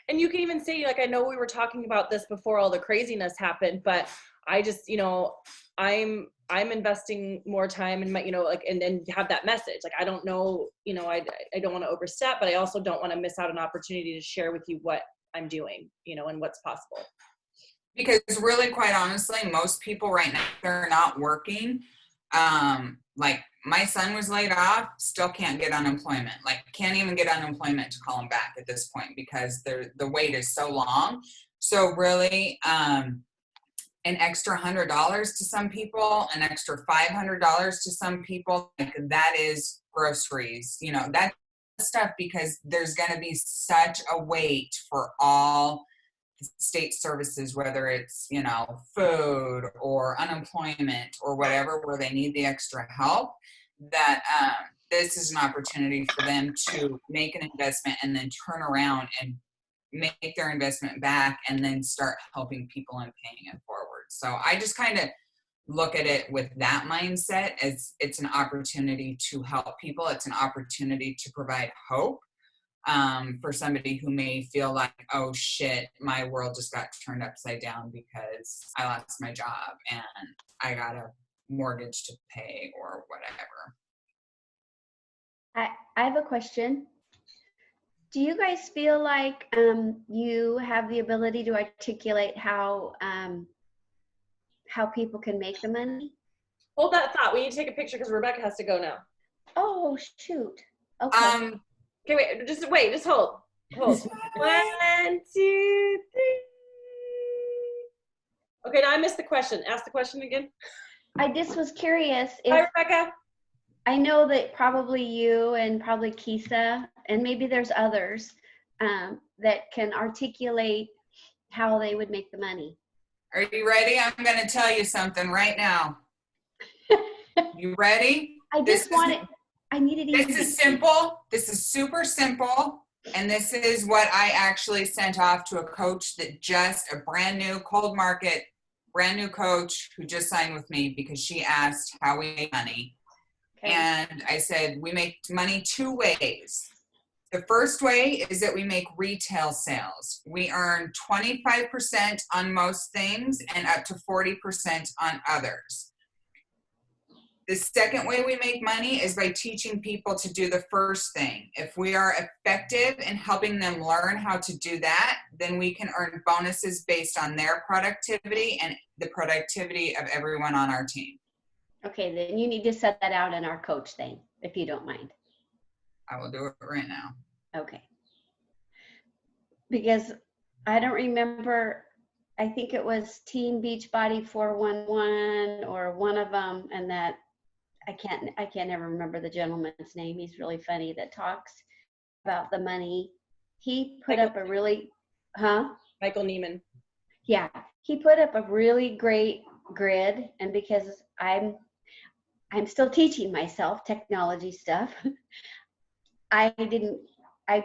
S2: And you can even say, like, I know we were talking about this before all the craziness happened, but I just, you know, I'm investing more time in my, you know, like, and have that message. Like, I don't know, you know, I don't want to overstep, but I also don't want to miss out an opportunity to share with you what I'm doing, you know, and what's possible.
S6: Because really, quite honestly, most people right now, they're not working. Like my son was laid off, still can't get unemployment. Like can't even get unemployment to call him back at this point because the wait is so long. So really, an extra $100 to some people, an extra $500 to some people, like that is groceries, you know, that stuff, because there's going to be such a wait for all state services, whether it's, you know, food or unemployment or whatever, where they need the extra help, that this is an opportunity for them to make an investment and then turn around and make their investment back and then start helping people and paying it forward. So I just kind of look at it with that mindset as it's an opportunity to help people. It's an opportunity to provide hope. For somebody who may feel like, oh shit, my world just got turned upside down because I lost my job and I got a mortgage to pay or whatever.
S3: I have a question. Do you guys feel like you have the ability to articulate how people can make the money?
S2: Hold that thought. We need to take a picture because Rebecca has to go now.
S3: Oh shoot. Okay.
S2: Okay, just hold. 1, 2, 3. Okay, now I missed the question. Ask the question again.
S3: I just was curious
S2: Hi,
S3: if
S2: Rebecca.
S3: I know that probably you and probably Kesa and maybe there's others that can articulate how they would make the money.
S6: Are you ready? I'm going to tell you something right now. You ready?
S3: I just want it. I need it easy.
S6: This is simple. This is super simple. And this is what I actually sent off to a coach that just a brand new cold market, brand new coach who just signed with me because she asked how we make money. Okay. And I said, we make money 2 ways. The first way is that we make retail sales. We earn 25% on most things and up to 40% on others. The second way we make money is by teaching people to do the first thing. If we are effective in helping them learn how to do that, then we can earn bonuses based on their productivity and the productivity of everyone on our team.
S3: Okay, then you need to set that out in our coach thing, if you don't mind.
S6: I will do it right now.
S3: Okay. Because I don't remember, I think it was Team Beachbody 411 or one of them, and that I can't ever remember the gentleman's name. He's really funny that talks about the money. He put up a really,
S2: Michael Neiman.
S3: Yeah, he put up a really great grid, and because I'm still teaching myself technology stuff, I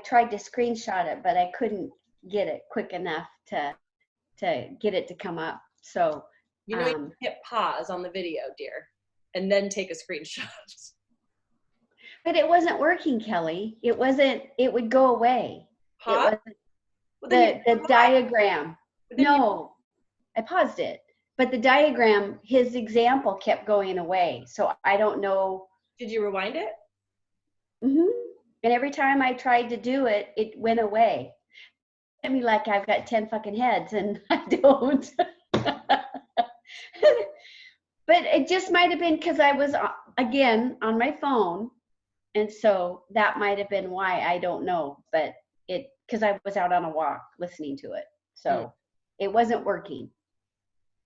S3: tried to screenshot it, but I couldn't get it quick enough to get it to come up. So
S2: you know, you can hit pause on the video, dear, and then take a screenshot.
S3: But it wasn't working, Kelly. It would go away.
S2: Pause?
S3: It wasn't the diagram. No, I paused it. But the diagram, his example kept going away. So I don't know.
S2: Did you rewind it?
S3: Mm-hmm. And every time I tried to do it, it went away. I mean, like I've got 10 fucking heads and I don't. But it just might have been because I was, again, on my phone. And so that might have been why, I don't know. But because I was out on a walk listening to it. So it wasn't working.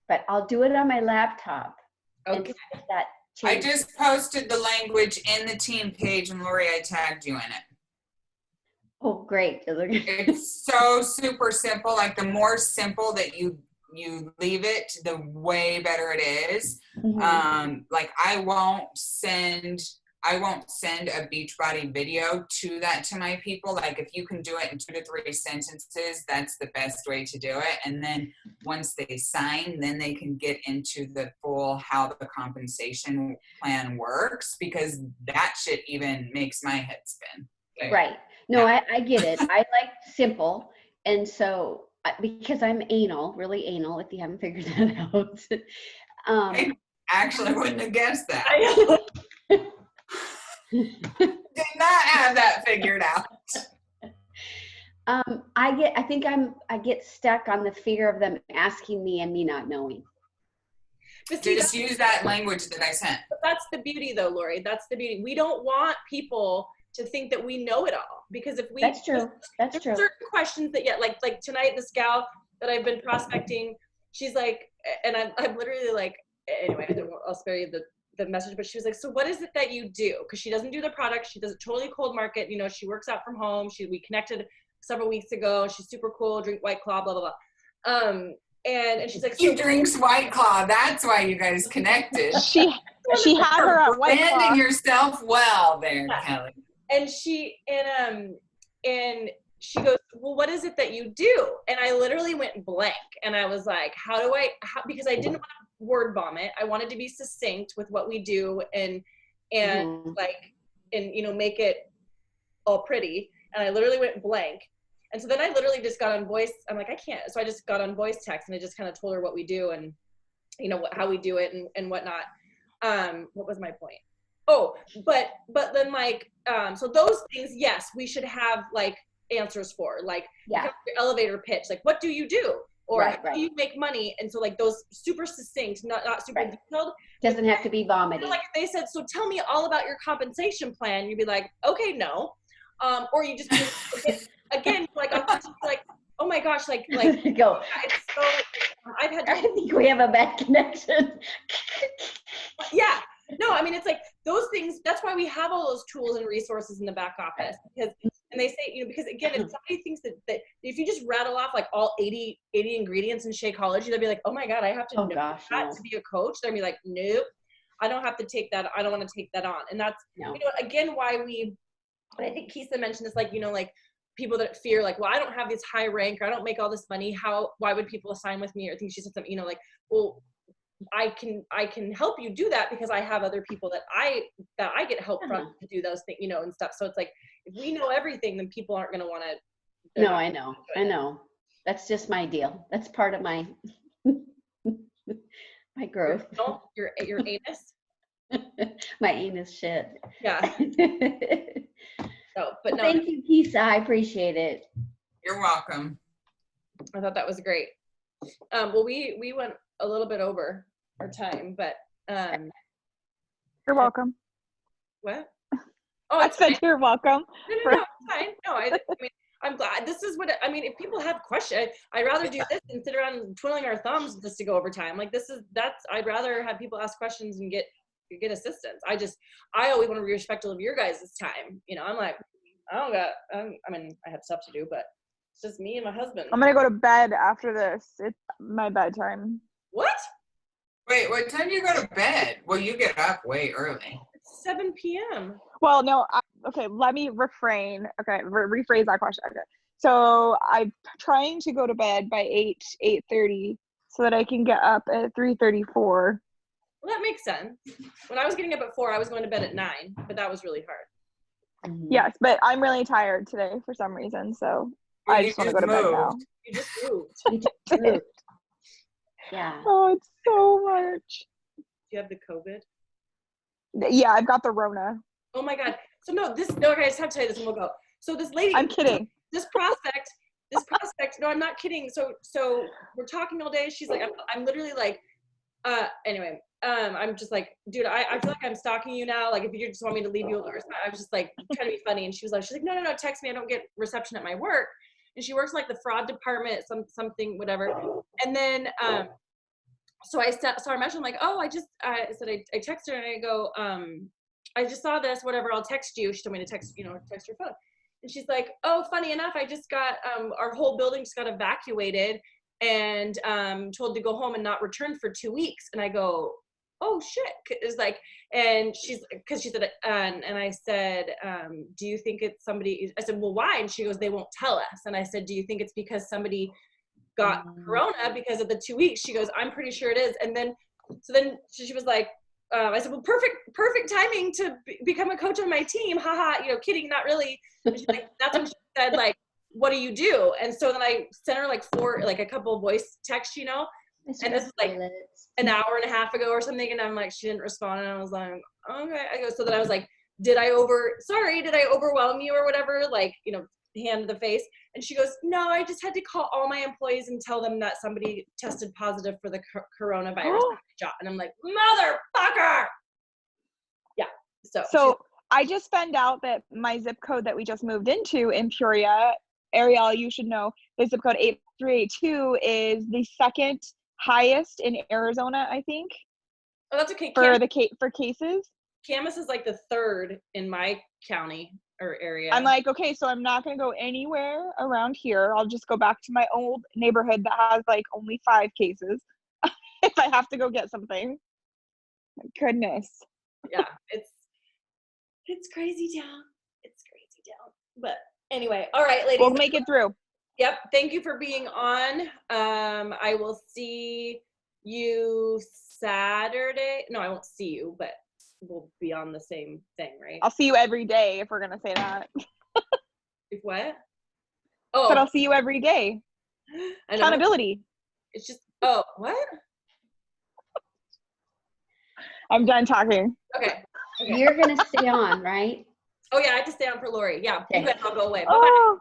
S3: But I'll do it on my laptop.
S2: Okay.
S3: And that
S6: I
S3: change.
S6: just posted the language in the team page, and Lori, I tagged you in it.
S3: Oh, great.
S6: It's so super simple. Like the more simple that you leave it, the way better it is. Like I won't send a Beachbody video to my people. Like if you can do it in 2 to 3 sentences, that's the best way to do it. And then once they sign, then they can get into the full how the compensation plan works, because that shit even makes my head spin. Like,
S3: right. No, I get it. I like simple. And so, because I'm really anal, if you haven't figured that out.
S6: I actually wouldn't have guessed that. Did not have that figured out.
S3: I get stuck on the fear of them asking me and me not knowing.
S2: But see,
S6: Just use that language that I sent.
S2: That's the beauty though, Lori. That's the beauty. We don't want people to think that we know it all, because if we,
S3: That's true. That's
S2: there's
S3: true.
S2: certain questions that, yeah, like tonight, this gal that I've been prospecting, she's like, and I'm literally like, anyway, I'll spare you the message, but she was like, so what is it that you do? Because she doesn't do the product. She does it totally cold market. You know, she works out from home. We connected several weeks ago. She's super cool, drink White Claw, blah, blah, blah. And she's like,
S6: He drinks White Claw. That's why you guys connected.
S7: She had her at White Claw.
S6: Branding yourself well there, Kelly.
S2: And she goes, well, what is it that you do? And I literally went blank, and I was like, because I didn't want to word vomit. I wanted to be succinct with what we do and make it all pretty. And I literally went blank. And so then I literally just got on voice. I'm like, I can't. So I just got on voice text, and I just kind of told her what we do and, how we do it and whatnot. What was my point? Oh, but then so those things, yes, we should have like answers for, like your elevator pitch, like what do you do? Or how do you make money? And so like those super succinct, not super detailed.
S3: Doesn't have to be vomiting.
S2: Like if they said, so tell me all about your compensation plan, you'd be like, okay, no. Or you just again, like I'm just like, oh my gosh, like
S3: go.
S2: It's so I've had.
S3: I think we have a bad connection.
S2: Yeah. No, I mean, it's like those things, that's why we have all those tools and resources in the back office, because, and they say, because again, if somebody thinks that if you just rattle off like all 80 ingredients in Shakeology, they'll be like, oh my God, I have to know that to be a coach. They'll be like, nope, I don't have to take that. I don't want to take that on. And that's, again, why I think Kesa mentioned this, like, like people that fear, like, well, I don't have this high rank, or I don't make all this money. Why would people assign with me? Or I think she said something, like, well, I can help you do that because I have other people that I get help from to do those things, and stuff. So it's like, if we know everything, then people aren't going to want to.
S3: No, I know. That's just my deal. That's part of my my growth.
S2: Your anus.
S3: My anus shit.
S2: Yeah. So, but no.
S3: Thank you, Kesa. I appreciate it.
S6: You're welcome.
S2: I thought that was great. Well, we went a little bit over our time, but
S7: you're welcome.
S2: What? Oh,
S7: I said you're welcome.
S2: No, it's fine. No, I mean, I'm glad. This is if people have questions, I'd rather do this than sit around twiddling our thumbs just to go over time. Like I'd rather have people ask questions and get assistance. I always want to be respectful of your guys' time. I'm like, I have stuff to do, but it's just me and my husband.
S7: I'm gonna go to bed after this. It's my bedtime.
S2: What?
S6: Wait, what time do you go to bed? Well, you get up way early.
S2: It's 7 p.m.
S7: Well, no. Okay, let me refrain. Okay, rephrase that question. Okay, so I'm trying to go to bed by 8:30 so that I can get up at 3:34.
S2: Well, that makes sense. When I was getting up at 4, I was going to bed at 9, but that was really hard.
S7: Yes, but I'm really tired today for some reason, so I just want to go to bed now.
S2: You just moved.
S3: You just moved. Yeah.
S7: Oh, it's so much.
S2: Do you have the COVID?
S7: Yeah, I've got the Rona.
S2: Oh my God. So okay, I just have to tell you this and we'll go. So this lady.
S7: I'm kidding.
S2: This prospect, no, I'm not kidding. So we're talking all day. She's like, I'm literally like, anyway, I'm just like, dude, I feel like I'm stalking you now. Like, if you just want me to leave you alone. I was just like trying to be funny. And she's like, no, text me. I don't get reception at my work. And she works in like the fraud department, something, whatever. And then, so I mentioned like, oh, I texted her and I go, I just saw this, whatever, I'll text you. She told me to text your phone. And she's like, oh, funny enough, I just got, our whole building just got evacuated and told to go home and not return for 2 weeks. And I go, oh shit. It's like, and she said, and I said, do you think it's somebody? I said, well, why? And she goes, they won't tell us. And I said, do you think it's because somebody got corona because of the 2 weeks? She goes, I'm pretty sure it is. And then, she was like, I said, well, perfect timing to become a coach on my team. Haha, kidding, not really. And she's like, that's when she said, like, what do you do? And so then I sent her like a couple of voice texts, and this is like an hour and a half ago or something. And I'm like, she didn't respond. And I was like, okay. So then I was like, did I overwhelm you or whatever? Like, hand to the face. And she goes, no, I just had to call all my employees and tell them that somebody tested positive for the coronavirus. And I'm like, motherfucker. Yeah. So
S7: I just found out that my zip code that we just moved into in Peoria, Ariel, you should know, the zip code 8382 is the second highest in Arizona, I think.
S2: Oh, that's okay.
S7: For cases.
S2: Camas is like the third in my county or area.
S7: I'm like, okay, so I'm not going to go anywhere around here. I'll just go back to my old neighborhood that has like only 5 cases if I have to go get something. My goodness.
S2: Yeah, it's crazy town. It's crazy town. But anyway, all right, ladies.
S7: We'll make it through.
S2: Yep. Thank you for being on. I will see you Saturday. No, I won't see you, but we'll be on the same thing, right?
S7: I'll see you every day if we're gonna say that.
S2: If what? Oh,
S7: but I'll see you every day. Accountability.
S2: It's just what?
S7: I'm done talking.
S2: Okay.
S3: You're gonna stay on, right?
S2: Oh yeah, I have to stay on for Lori. Yeah,
S3: Okay.
S2: you guys all go away. Bye bye.
S7: Oh.